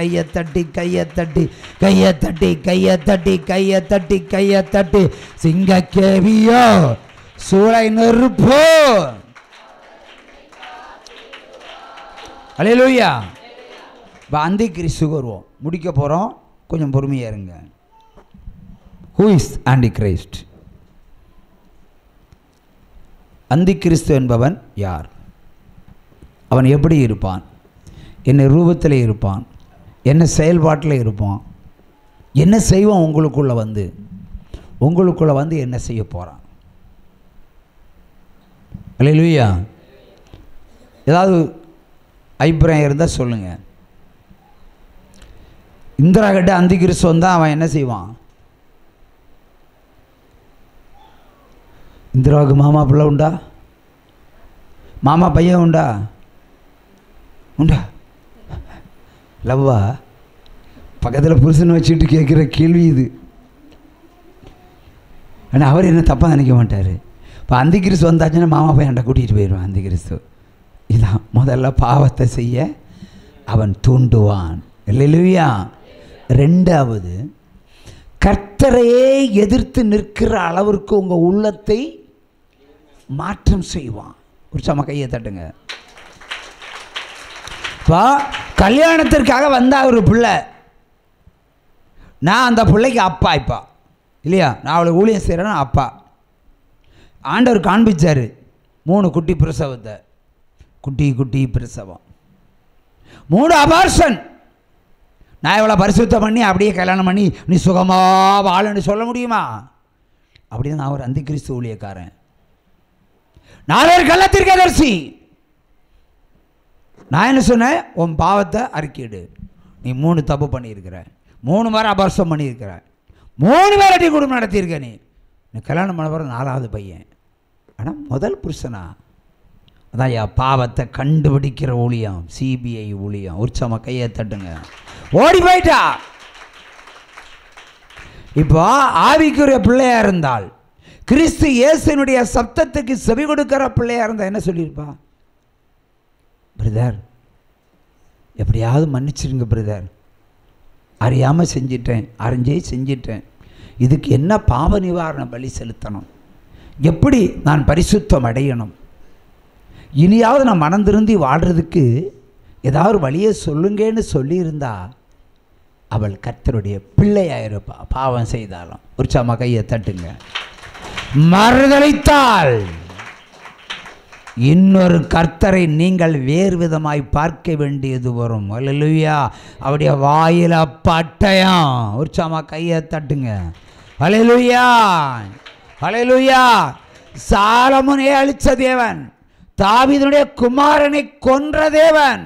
கையை தட்டி கையை தட்டி கையை தட்டி கையை தட்டி கையை தட்டி கையை தட்டி சிங்க கேவியோ சூளை நெருப்போ. அல்லேலூயா. அந்தி கிறிஸ்துக்கு வருவோம், முடிக்க போகிறோம், கொஞ்சம் பொறுமையாக இருங்க. Who is anti Christ? அந்தி கிறிஸ்து என்பவன் யார்? அவன் எப்படி இருப்பான்? என்ன ரூபத்தில் இருப்பான்? என்ன செயல்பாட்டில் இருப்பான்? என்ன செய்வான்? உங்களுக்குள்ளே வந்து என்ன செய்ய போகிறான்? அல்லேலூயா. ஏதாவது அபிப்பிராயம் இருந்தால் சொல்லுங்கள். இந்திரா கிட்ட அந்தி கிறிஸ்து வந்தால் அவன் என்ன செய்வான்? இந்திராவுக்கு மாமா பிள்ளை உண்டா? மாமா பையன் உண்டா? உண்டா? லவ்வா? பக்கத்தில் புருஷனை வச்சுட்டு கேட்குற கேள்வி இது. ஆனால் அவர் என்ன தப்பாக நினைக்க மாட்டார். இப்போ அந்தி கிறிஸ்து வந்தாச்சுன்னா மாமா பையன்டா கூட்டிகிட்டு போயிடுவான். அந்தி கிறிஸ்து இதான் முதல்ல பாவத்தை செய்ய அவன் தூண்டுவான். இல்லையா? ரெண்டாவது, கர்த்தரையே எதிர்த்து நிற்கிற அளவிற்கு உங்கள் உள்ளத்தை மாற்றம் செய்வான். ஒரு சம கையை தட்டுங்க. இப்போ கல்யாணத்திற்காக வந்தா ஒரு பிள்ளை, நான் அந்த பிள்ளைக்கு அப்பா. இப்போ இல்லையா, நான் அவளுக்கு ஊழியம் செய்கிறேன்னா அப்பா. ஆண்டவர் காண்பிச்சார் 3 குட்டி பிரசவத்தை. குட்டி பிரசவம், 3 அபார்ஷன். நான் இவ்வளோ பரிசுத்தம் பண்ணி அப்படியே கல்யாணம் பண்ணி நீ சுகமாக வாழன்னு சொல்ல முடியுமா? அப்படின்னு நான் ஒரு அந்தி கிறிஸ்து ஊழியக்காரன். நான் ஒரு கள்ளத்தீர்க்கதரிசி. நான் என்ன சொன்னேன்? உன் பாவத்தை அறிக்கையிடு. நீ 3 தப்பு பண்ணியிருக்கிற, 3 முறை அபார்ஷம் பண்ணியிருக்கிற, 3 பேரட்டி குடும்பம் நடத்தியிருக்க. நீ கல்யாணம் பண்ண போகிற 4வது பையன். ஆனால் முதல் புருஷனா? அதான் பாவத்தை கண்டுபிடிக்கிற ஊழியம், சிபிஐ ஊழியம். உற்சம கையை தட்டுங்க. ஓடி போயிட்டா. இப்போ ஆவிக்குரிய பிள்ளையா இருந்தால், கிறிஸ்து இயேசுனுடைய சப்தத்துக்கு செவி கொடுக்கிற பிள்ளையா இருந்தால் என்ன சொல்லியிருப்பா? பிரதர் எப்படியாவது மன்னிச்சிருங்க பிரதர், அறியாமல் செஞ்சிட்டேன், அறிஞ்சே செஞ்சிட்டேன், இதுக்கு என்ன பாவ நிவாரண பலி செலுத்தணும், எப்படி நான் பரிசுத்தம் அடையணும், இனியாவது நான் மனம் திருந்தி வாழ்கிறதுக்கு ஏதாவது வழியை சொல்லுங்கன்னு சொல்லியிருந்தா அவள் கர்த்தருடைய பிள்ளையாயிருப்பா. பாவம் செய்தாலும். ஒரு சம கையை தட்டுங்க. மறுதலித்தால் இன்னொரு கர்த்தரை நீங்கள் வேறு விதமாய் பார்க்க வேண்டியது வரும். அல்லேலூயா. அவருடைய வாயில பட்டயம். ஒரு சம கையை தட்டுங்க. அல்லேலூயா, அல்லேலூயா. சாலமோனை அழிச்ச தேவன், தாவீதுடைய குமாரனை கொன்ற தேவன்,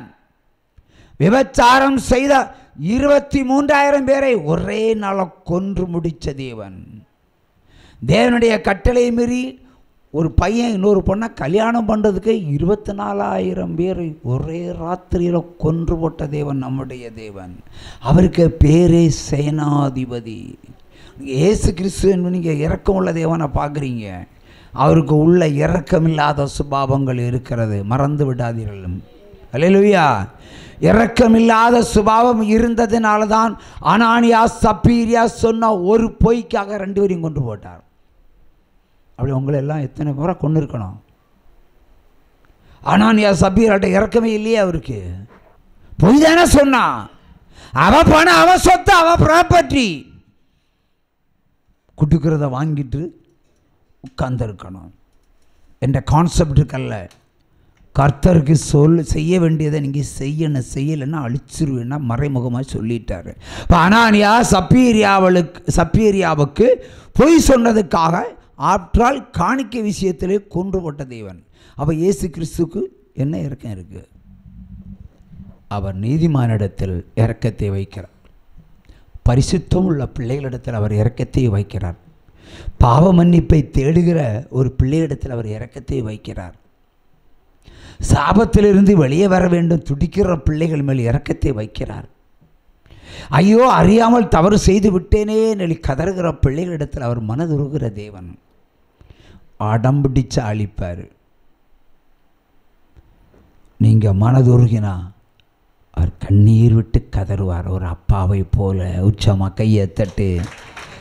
விபச்சாரம் செய்த 23,000 பேரை ஒரே நாள கொன்று முடிச்ச தேவன், தேவனுடைய கட்டளை மீறி ஒரு பையன் இன்னொரு பொண்ணை கல்யாணம் பண்ணுறதுக்கு 24,000 பேரை ஒரே ராத்திரியில் கொன்று போட்ட தேவன் நம்முடைய தேவன். அவருக்கு பேரே சேனாதிபதி. இயேசு கிறிஸ்து நீங்கள் இரக்கமுள்ள தேவனை பார்க்குறீங்க, அவருக்கு உள்ள இரக்கமில்லாத சுபாவங்கள் இருக்கிறது, மறந்து விடாதீர்கள். அல்லேலூயா. இரக்கமில்லாத சுபாவம் இருந்ததுனால தான் அனானியா சப்பீரியா சொன்ன ஒரு பொய்க்காக 2 பேரையும் கொண்டு போட்டார். அப்படி உங்களை எல்லாம் எத்தனை முறை கொண்டு இருக்கணும்? அனானியா சப்பீராட்ட இறக்கமே இல்லையே அவருக்கு. பொய் தானே சொன்னான். அவ பணம், அவ சொத்து, அவ ப்ராப்பர்ட்டி, குடுக்கிறத வாங்கிட்டு உட்கார்ந்துருக்கணும் என்ற கான்செப்ட் இருக்கல்ல. கர்த்தருக்கு செய்ய வேண்டியதை நீங்கள் செய்யலைன்னா அழிச்சிருவேன்னா மறைமுகமாக சொல்லிட்டாரு. இப்போ அனானியா சப்பீரியாவுக்கு பொய் சொன்னதுக்காக ஆற்றால் காணிக்கை விஷயத்திலே கொன்று போட்ட தேவன். அப்போ இயேசு கிறிஸ்துக்கு என்ன இரக்கம் இருக்குது? அவர் நீதிமானிடத்தில் இரக்கத்தை வைக்கிறார், பரிசுத்தம் உள்ள பிள்ளைகளிடத்தில் அவர் இரக்கத்தை வைக்கிறார், பாவ மன்னிப்பை தேடுகிற ஒரு பிள்ளையிடத்தில் அவர் இரக்கத்தை வைக்கிறார், சாபத்திலிருந்து வெளியே வர வேண்டும் துடிக்கிற பிள்ளைகள் மேல் இரக்கத்தை வைக்கிறார், ஐயோ அறியாமல் தவறு செய்து விட்டேனே நெளி கதறுகிற பிள்ளைகளிடத்தில் அவர் மனதுருகிற தேவன். அடம்பிடிச்சு அழிப்பார். நீங்கள் மனதுருகினா அவர் கண்ணீர் விட்டு கதறுவார் ஒரு அப்பாவை போல. உச்சமாக கையை தட்டு.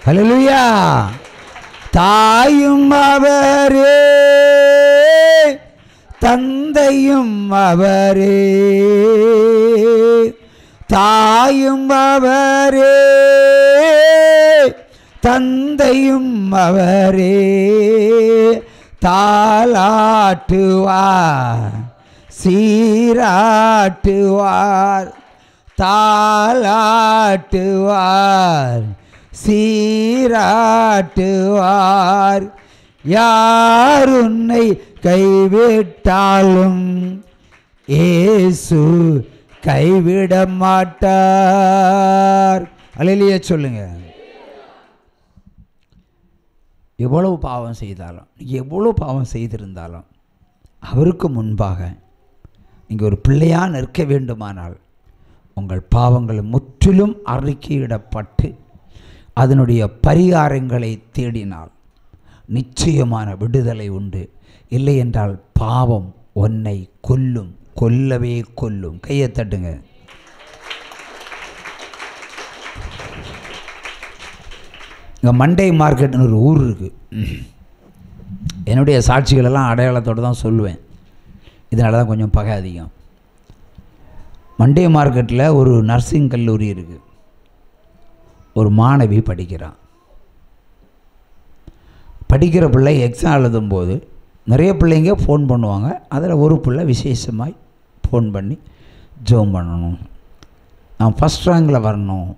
ஹல்லேலூயா. தாயும் அவரே, தந்தையும் அவரே, தாயும் அவரே, தந்தையும் அவரே, தாலாட்டுவார் சீராட்டுவார், தாலாட்டுவார் சீராட்டுவார். யார் உன்னை கைவிட்டாலும் இயேசு கைவிட மாட்டார். அல்லேலூயா சொல்லுங்க. எவ்வளவு பாவம் செய்தாலும், எவ்வளவு பாவம் செய்திருந்தாலும் அவருக்கு முன்பாக நீங்கள் ஒரு பிள்ளையாக நிற்க வேண்டுமானால் உங்கள் பாவங்கள் முற்றிலும் அறிக்கையிடப்பட்டு அதனுடைய பரிகாரங்களை தேடினால் நிச்சயமான விடுதலை உண்டு. இல்லை என்றால் பாவம் உன்னை கொல்லும், கொல்லவே கொல்லும். கையை தட்டுங்க. இங்கே மண்டே மார்க்கெட்னு ஒரு ஊர் இருக்குது. என்னுடைய சாட்சிகளெல்லாம் அடையாளத்தோடு தான் சொல்லுவேன், இதனால தான் கொஞ்சம் பகை அதிகம். மண்டே மார்க்கெட்டில் ஒரு நர்சிங் கல்லூரி இருக்குது. ஒரு மாணவி படிக்கிறான். படிக்கிற பிள்ளை எக்ஸாம் எழுதும்போது நிறைய பிள்ளைங்க ஃபோன் பண்ணுவாங்க. அதில் ஒரு பிள்ளை விசேஷமாய் ஃபோன் பண்ணி ஜோம் பண்ணணும், நான் ஃபஸ்ட் ரேங்கில் வரணும்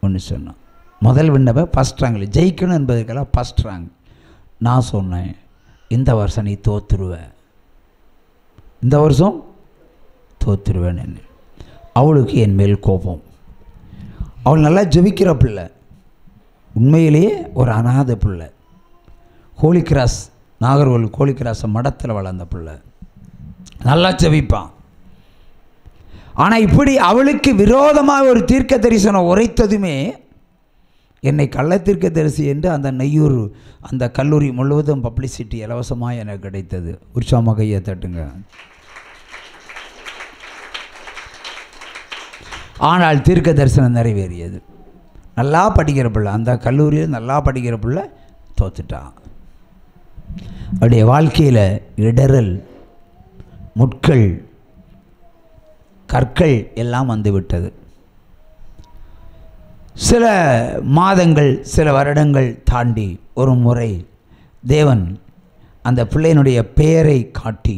ஒன்று சொன்னான். முதல் விண்ணப்ப ஃபஸ்ட் ரேங்கில் ஜெயிக்கணும் என்பதுக்கெல்லாம் ஃபஸ்ட் ரேங்க். நான் சொன்னேன், இந்த வருஷம் நீ தோற்றுருவ, இந்த வருஷம் தோற்றுருவேன்னு. அவளுக்கு என் மேல் கோபம். அவள் நல்லா ஜெபிக்கிற பிள்ளை, உண்மையிலேயே ஒரு அநாத பிள்ளை. ஹோலி கிராஸ், நாகர்கோவில் ஹோலி கிராஸ் மடத்தில் வளர்ந்த பிள்ளை, நல்லா ஜெபிப்பான். ஆனால் இப்படி அவளுக்கு விரோதமாக ஒரு தீர்க்க தரிசனம் உரைத்ததுமே என்னை கள்ள தீர்க்க தரிசி என்று அந்த நெய்யூர் அந்த கல்லூரி முழுவதும் பப்ளிசிட்டி இலவசமாக எனக்கு கிடைத்தது. உற்சாகமாக கையை தட்டுங்க. ஆனால் தீர்க்க தரிசனம் நிறைவேறியது. நல்லா படிக்கிற பிள்ளை, அந்த கல்லூரியில் நல்லா படிக்கிற பிள்ளை தோத்துட்டான். அவருடைய வாழ்க்கையில் இடரல், முட்கள், கற்கள் எல்லாம் வந்து விட்டது. சில மாதங்கள், சில வருடங்கள் தாண்டி ஒரு முறை தேவன் அந்த பிள்ளையினுடைய பெயரை காட்டி,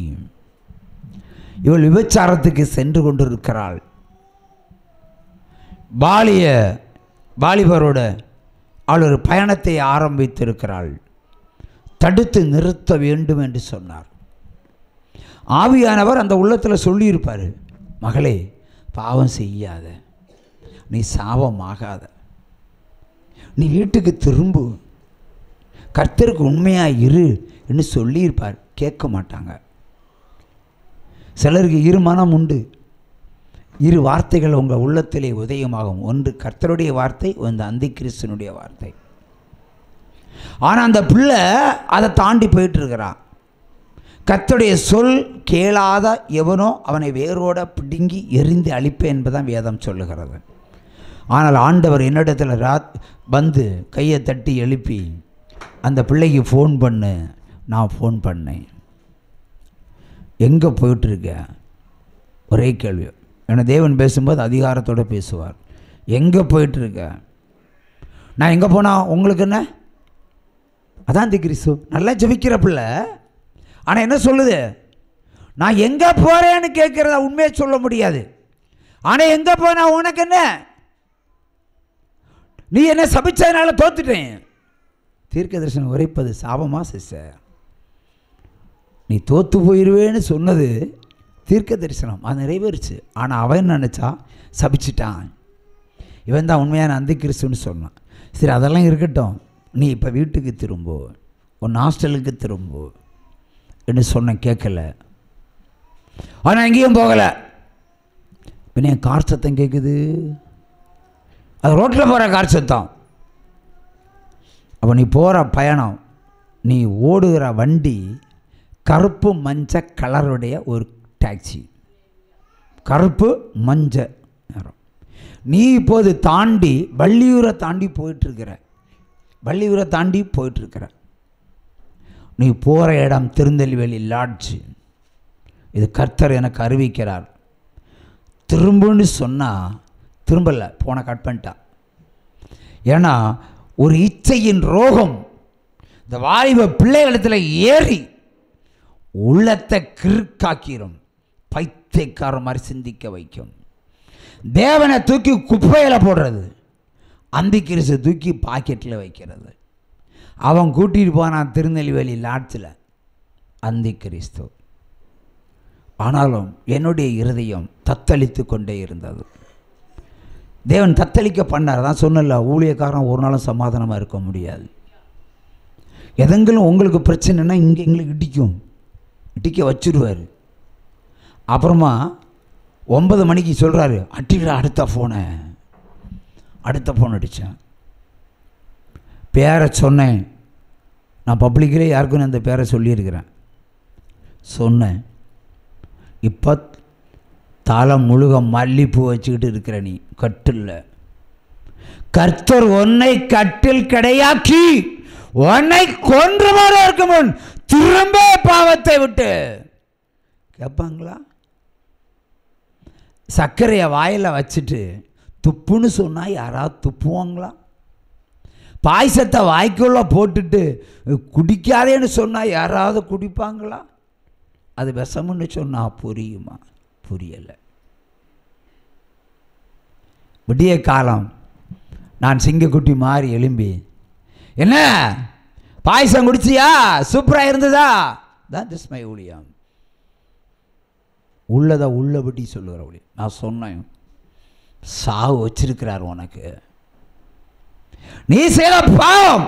இவள் விபச்சாரத்துக்கு சென்று கொண்டிருக்கிறாள், வாலிபரோட அவள் ஒரு பயணத்தை ஆரம்பித்திருக்கிறாள், தடுத்து நிறுத்த வேண்டும் என்று சொன்னார். ஆவியானவர் அந்த உள்ளத்தில் சொல்லியிருப்பார், மகளே பாவம் செய்யாத, நீ சாபமாகாத, நீ வீட்டுக்கு திரும்பு, கர்த்தருக்கு உண்மையாக இரு என்று சொல்லியிருப்பார். கேட்க மாட்டாங்க. சிலருக்கு இரு மனம் உண்டு. இரு வார்த்தைகள் உங்கள் உள்ளத்திலே உதயமாகும். ஒன்று கர்த்தருடைய வார்த்தை, ஒன்று அந்தி கிறிஸ்துனுடைய வார்த்தை. ஆனால் அந்த பிள்ளை அதை தாண்டி போயிட்டுருக்கிறான். கர்த்தருடைய சொல் கேளாத எவனோ அவனை வேரோட பிடுங்கி எரிந்து அழிப்பேன் என்பதுதான் வேதம் சொல்லுகிறது. ஆனால் ஆண்டவர் என்னிடத்தில் வந்து கையை தட்டி எழுப்பி அந்த பிள்ளைக்கு ஃபோன் பண்ணு. நான் ஃபோன் பண்ணேன். எங்கே போயிட்டுருக்க? ஒரே கேள்வி. ஏன்னா தேவன் பேசும்போது அதிகாரத்தோடு பேசுவார். எங்கே போயிட்டுருக்க? நான் எங்கே போனால் உங்களுக்கு என்ன? அதான் தி கிறிஸ்து. நல்லா ஜெபிக்கிற பிள்ளை. ஆனால் என்ன சொல்லுது? நான் எங்கே போகிறேன்னு கேட்குறத உண்மையை சொல்ல முடியாது. ஆனால் எங்கே போனா உனக்கு என்ன? நீ என்ன சபிச்சதுனால தோத்துட்டேன். தீர்க்க தரிசனம் உரைப்பது சாபமா சிஸ்டர்? நீ தோற்று போயிடுவேன்னு சொன்னது தீர்க்க தரிசனம், அது நிறைவேறுச்சு. ஆனால் அவன் நினச்சா சபிச்சிட்டான். இவன் தான் உண்மையான அந்தி கிறிஸ்துன்னு சொன்னான். சரி, அதெல்லாம் இருக்கட்டும், நீ இப்போ வீட்டுக்கு திரும்பு, உன் ஹாஸ்டலுக்கு திரும்பு என்று சொன்ன. கேட்கல. ஆனால் எங்கேயும் போகலை. பின்ன என் கார் சத்தம் கேட்குது. அது ரோட்டில் போகிற கார் சத்தம். அப்போ நீ போகிற பயணம், நீ ஓடுகிற வண்டி கருப்பு மஞ்சள் கலருடைய ஒரு டாக்ஸி. கருப்பு மஞ்சள் நிறம். நீ இப்போது தாண்டி வள்ளியூரை தாண்டி போயிட்டுருக்கிற, வள்ளியூரை தாண்டி போயிட்டுருக்கிற. நீ போகிற இடம் திருநெல்வேலி லாட்ஜ். இது கர்த்தர் எனக்கு அறிவிக்கிறார். திரும்புன்னு சொன்னால் திரும்பலை, போன கட் பண்ணிட்டா. ஏன்னா ஒரு இச்சையின் ரோகம் இந்த வாலிப பிள்ளைகளிடத்தில் ஏறி உள்ளத்தை கிறுக்காக்கிரும், பைத்தியக்கார மாதிரி சிந்திக்க வைக்கும். தேவனை தூக்கி குப்பையில் போடுறது, அந்தி கிறிஸ்து தூக்கி பாக்கெட்டில் வைக்கிறது. அவன் கூட்டிகிட்டு போனான் திருநெல்வேலி லாட்ஜில் அந்தி கிறிஸ்து. ஆனாலும் என்னுடைய இருதயம் தத்தளித்து கொண்டே இருந்தது. தேவன் தத்தளிக்க பண்ணார். தான் சொன்னல, ஊழியக்காரன் ஒரு நாளும் சமாதானமாக இருக்க முடியாது. எதெങ്കിലും உங்களுக்கு பிரச்சனைனா இங்கே எங்களுக்கு இடிக்க வச்சுருவார். அப்புறமா 9 மணிக்கு சொல்கிறாரு, அடிக்கிற அடுத்த ஃபோன் அடித்தேன். பேரை சொன்னேன். நான் பப்ளிக்கிலே யாருக்கும் அந்த பேரை சொல்லியிருக்கிறேன். சொன்னேன், இப்போ தலை முழுக மல்லிப்பூ வச்சுக்கிட்டு இருக்கிற நீ கட்டில். கர்த்தர் உன்னை கட்டில் கிடையாக்கி உன்னை கொன்று போல இருக்கும் முன் திரும்ப பாவத்தை விட்டு. கேட்பாங்களா? சர்க்கரையை வாயில் வச்சுட்டு துப்புன்னு சொன்னால் யாராவது துப்புவாங்களா? பாயசத்தை வாய்க்குள்ள போட்டுட்டு குடிக்காதேன்னு சொன்னால் யாராவது குடிப்பாங்களா? அது விஷமுன்னு சொன்னால் புரியுமா? புரியலை. விடிய காலம் நான் சிங்கக்குட்டி மாதிரி எழும்பி, என்ன பாயசம் குடிச்சியா, சூப்பராக இருந்ததா? தான் திஸ் மை ஊழியம். உள்ளதை உள்ளபடி சொல்லுகிற ஊழியம். நான் சொன்னேன், சாவு வச்சிருக்கிறார் உனக்கு. நீ செய்த பாவம்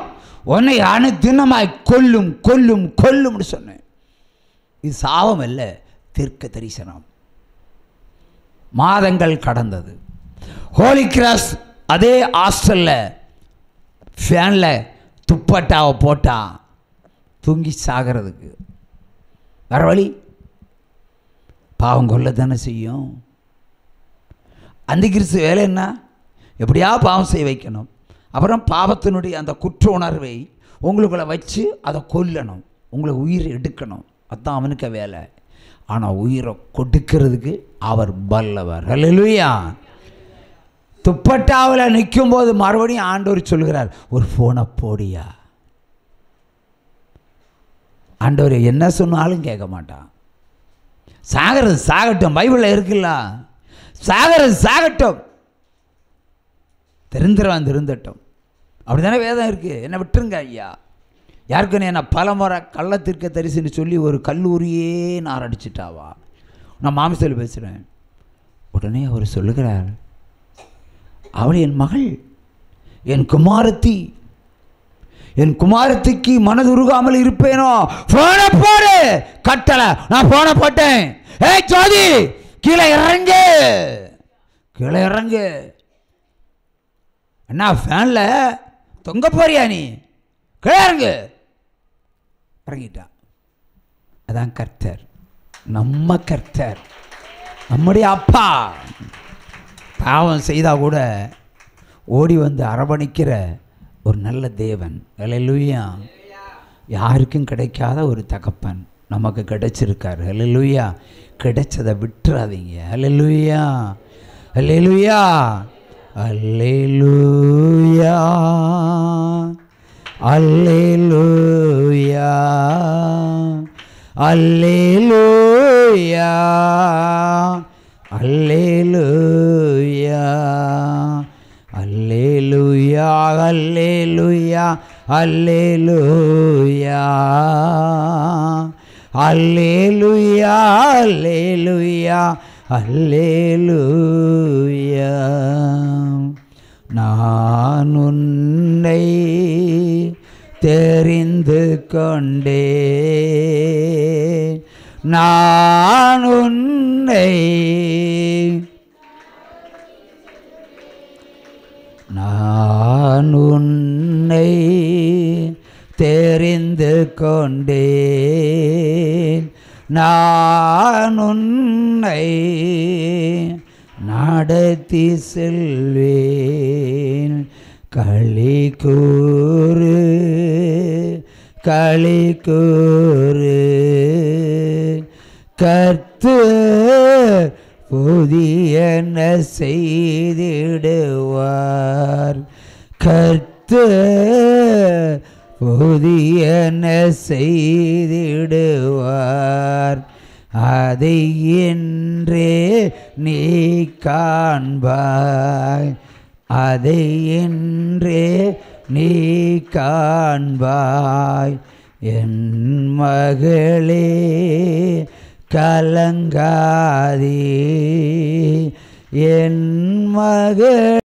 உன்னை அனுதினமாய் கொல்லும் கொல்லும் கொல்லும்னு சொன்னேன். இது சாபம் இல்லை, தீர்க்க தரிசனம். மாதங்கள் கடந்தது. ஹோலி கிராஸ் அதே ஹாஸ்டலில் ஃபேனில் துப்பட்டாவை போட்டான், தூங்கி சாகிறதுக்கு. வேறு வழி, பாவம் கொல்ல தானே செய்யும். அந்த கிறிஸ்து வேலை என்ன? எப்படியா பாவம் செய்ய வைக்கணும். அப்புறம் பாவத்தினுடைய அந்த குற்ற உணர்வை உங்களுக்குள்ள வச்சு அதை கொல்லணும், உங்களுக்கு உயிரை எடுக்கணும். அதுதான் அவனுக்கு வேலை. ஆனால் உயிரை கொடுக்கிறதுக்கு அவர் வல்லவர். ஹல்லேலூயா. துப்பட்டாவில் நிற்கும்போது மறுபடியும் ஆண்டவர் சொல்கிறார், ஒரு ஃபோனை போடியா. ஆண்டவர் என்ன சொன்னாலும் கேட்க மாட்டான். சாகிறது சாகட்டும், பைபிளில் இருக்குல்ல, சாகிறது சாகட்டும், தெரிந்துறவன் திருந்தட்டும். அப்படி தானே வேதம் இருக்குது. என்னை விட்டுருங்க ஐயா. யாருக்குன்னு என்ன பல முறை கள்ளத்திற்க தரிசின்னு சொல்லி ஒரு கல்லூரியே நான் அடிச்சிட்டாவா. நான் மாமிசத்தில் பேசுகிறேன். உடனே அவர் சொல்லுகிறார், அவள் என் மகள், என் குமாரத்தி, என் குமாரத்திக்கு மனதுருகாமல் இருப்பேனோ. போன போடு கட்டளை. நான் போன போட்டேன். ஏய் ஜோதி, கீழே இறங்கு, கீழே இறங்கு. என்ன ஃபேனில் தொங்க போறியா நீ? கீழே இறங்கு. இறங்கிட்டா. அதான் கர்த்தர், நம்ம கர்த்தர், நம்முடைய அப்பா. பாவம் செய்தால் கூட ஓடி வந்து அரவணைக்கிற ஒரு நல்ல தேவன். ஹல்லேலூயா. யாருக்கும் கிடைக்காத ஒரு தகப்பன் நமக்கு கிடைச்சிருக்கார். ஹல்லேலூயா. கிடைச்சதை விட்டுறாதீங்க. ஹல்லேலூயா, ஹல்லேலூயா, ஹல்லேலூயா, ஹல்லேலூயா, ஹல்லேலூயா, ஹல்லேலூயா, ஹல்லேலூயா, ஹல்லேலூயா, ஹல்லேலூயா, ஹல்லேலூயா, ஹல்லேலூயா, ஹல்லேலூயா. நான் உன்னை தெரிந்து கொண்டேன், நான் உன்னை, நான் உன்னை தெரிந்து கொண்டேன், நான் உன்னை நடத்தி செல்வேன். களி கூறு களி கூறு, கர்த்தர் புதியன செய்திடுவார். கர்த்தர் புதியன செய்திடுவார். அதை என்றே நீ காண்பாய். அதை என்றே நீ காண்பாய். என் மகளே கலங்காதே, என் மகள்